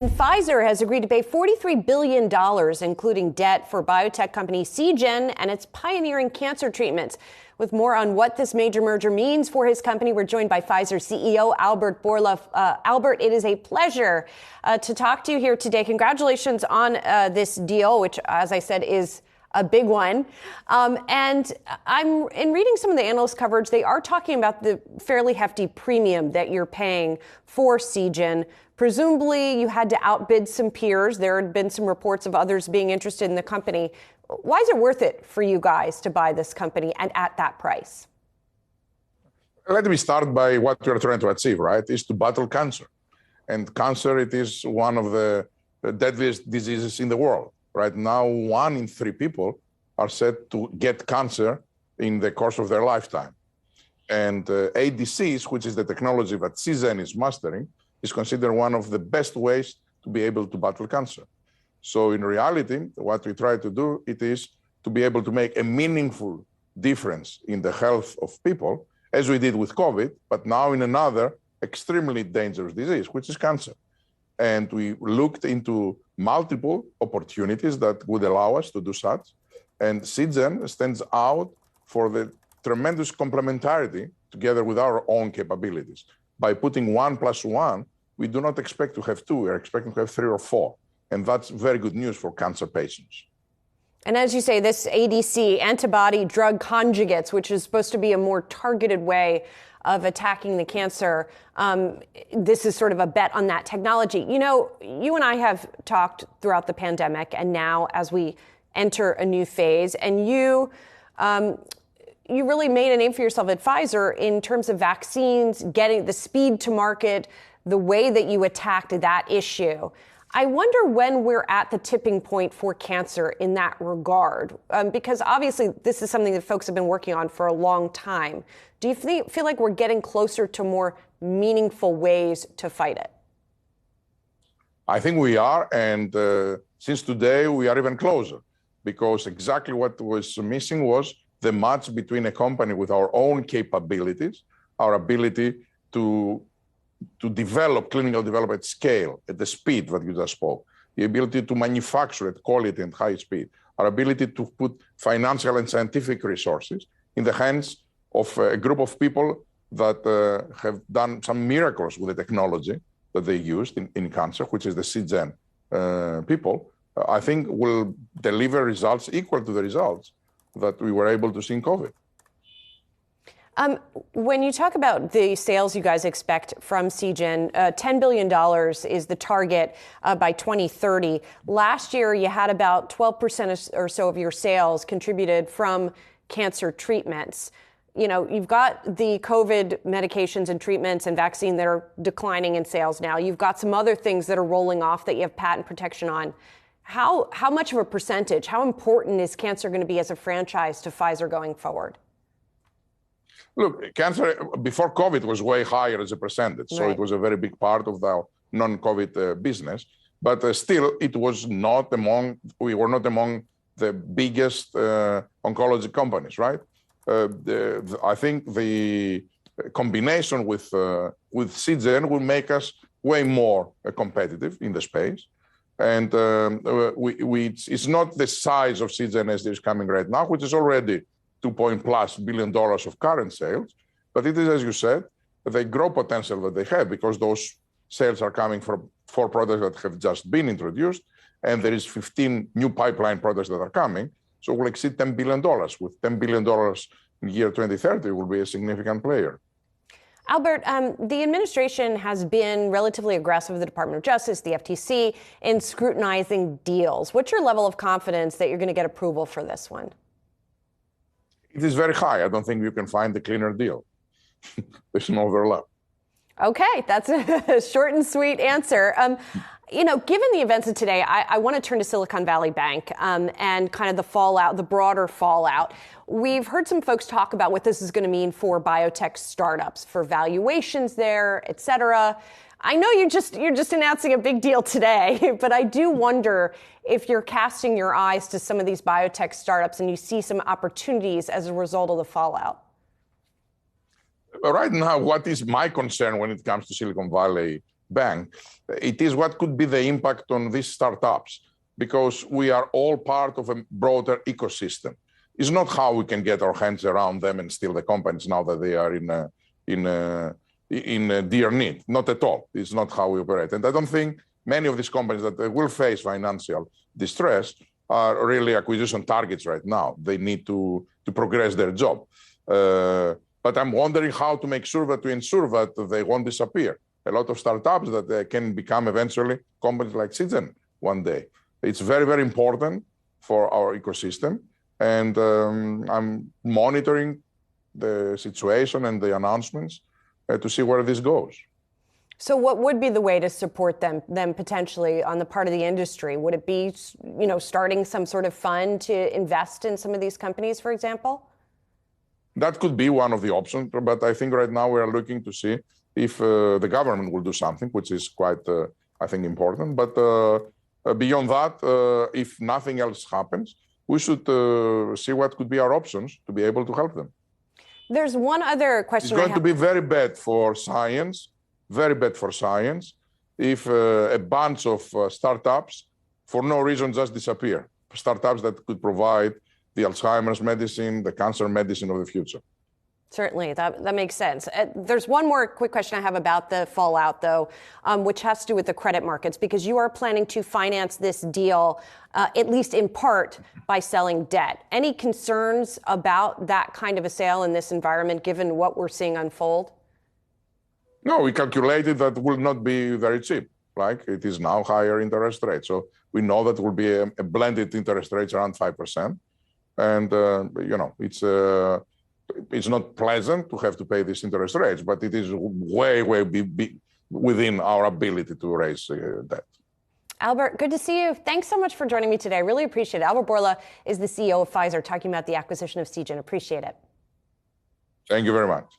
Pfizer has agreed to pay $43 billion, including debt, for biotech company Seagen and its pioneering cancer treatments. With more on what this major merger means for his company, we're joined by Pfizer CEO Albert Bourla. Albert, it is a pleasure to talk to you here today. Congratulations on this deal, which, as I said, is a big one. And in reading some of the analyst coverage, they are talking about the fairly hefty premium that you're paying for Seagen. Presumably, you had to outbid some peers. There had been some reports of others being interested in the company. Why is it worth it for you guys to buy this company and at that price? Let me start by what you're trying to achieve, right? Is to battle cancer. And cancer, it is one of the deadliest diseases in the world. Right now, 1 in 3 people are said to get cancer in the course of their lifetime. And ADCs, which is the technology that Seagen is mastering, is considered one of the best ways to be able to battle cancer. So in reality, what we try to do, it is to be able to make a meaningful difference in the health of people, as we did with COVID, but now in another extremely dangerous disease, which is cancer. And we looked into multiple opportunities that would allow us to do such. And Seagen stands out for the tremendous complementarity together with our own capabilities. By putting 1 + 1, we do not expect to have 2, we're expecting to have 3 or 4. And that's very good news for cancer patients. And as you say, this ADC, antibody drug conjugates, which is supposed to be a more targeted way of attacking the cancer, this is sort of a bet on that technology. You know, you and I have talked throughout the pandemic and now as we enter a new phase, and you really made a name for yourself at Pfizer in terms of vaccines, getting the speed to market, the way that you attacked that issue. I wonder when we're at the tipping point for cancer in that regard, because obviously this is something that folks have been working on for a long time. Do you feel like we're getting closer to more meaningful ways to fight it? I think we are, and since today we are even closer, because exactly what was missing was the match between a company with our own capabilities, our ability to develop clinical development at scale, at the speed that you just spoke, the ability to manufacture at quality and high speed, our ability to put financial and scientific resources in the hands of a group of people that have done some miracles with the technology that they used in cancer, which is the Seagen people, I think will deliver results equal to the results that we were able to see in COVID. When you talk about the sales you guys expect from Seagen, $10 billion is the target by 2030. Last year, you had about 12% or so of your sales contributed from cancer treatments. You know, you've got the COVID medications and treatments and vaccine that are declining in sales now. You've got some other things that are rolling off that you have patent protection on. How much of a percentage, how important is cancer going to be as a franchise to Pfizer going forward? Look, cancer before COVID was way higher as a percentage, so It was a very big part of the non-COVID business. But still, we were not among the biggest oncology companies, right? I think the combination with Seagen will make us way more competitive in the space. And it's not the size of Seagen as is coming right now, which is already $2+ billion of current sales, but it is, as you said, the growth potential that they have, because those sales are coming from 4 products that have just been introduced, and there is 15 new pipeline products that are coming, so we'll exceed $10 billion. With $10 billion in year 2030, we'll be a significant player. Albert, the administration has been relatively aggressive with the Department of Justice, the FTC, in scrutinizing deals. What's your level of confidence that you're going to get approval for this one? It is very high. I don't think you can find a cleaner deal. There's no overlap. Okay, that's a short and sweet answer. You know, given the events of today, I want to turn to Silicon Valley Bank and kind of the fallout, the broader fallout. We've heard some folks talk about what this is going to mean for biotech startups, for valuations there, et cetera. I know you're just announcing a big deal today, but I do wonder if you're casting your eyes to some of these biotech startups and you see some opportunities as a result of the fallout. Right now, what is my concern when it comes to Silicon Valley bank. It is what could be the impact on these startups, because we are all part of a broader ecosystem. It's not how we can get our hands around them and steal the companies now that they are in dear need. Not at all. It's not how we operate. And I don't think many of these companies that will face financial distress are really acquisition targets right now. They need to progress their job. But I'm wondering how to make sure to ensure that they won't disappear. A lot of startups that can become eventually companies like Seagen one day. It's very, very important for our ecosystem. And I'm monitoring the situation and the announcements to see where this goes. So what would be the way to support them potentially on the part of the industry? Would it be, starting some sort of fund to invest in some of these companies, for example? That could be one of the options, but I think right now we are looking to see if the government will do something, which is quite, I think, important. But beyond that, if nothing else happens, we should see what could be our options to be able to help them. There's one other question. It's going to be very bad for science, if a bunch of startups, for no reason, just disappear. Startups that could provide the Alzheimer's medicine, the cancer medicine of the future. Certainly, that makes sense. There's one more quick question I have about the fallout, though, which has to do with the credit markets, because you are planning to finance this deal, at least in part, by selling debt. Any concerns about that kind of a sale in this environment, given what we're seeing unfold? No, we calculated that will not be very cheap. Like it is now higher interest rate. So we know that will be a blended interest rate around 5%. And, it's not pleasant to have to pay these interest rates, but it is way within our ability to raise debt. Albert, good to see you. Thanks so much for joining me today. I really appreciate it. Albert Bourla is the CEO of Pfizer, talking about the acquisition of Seagen. Appreciate it. Thank you very much.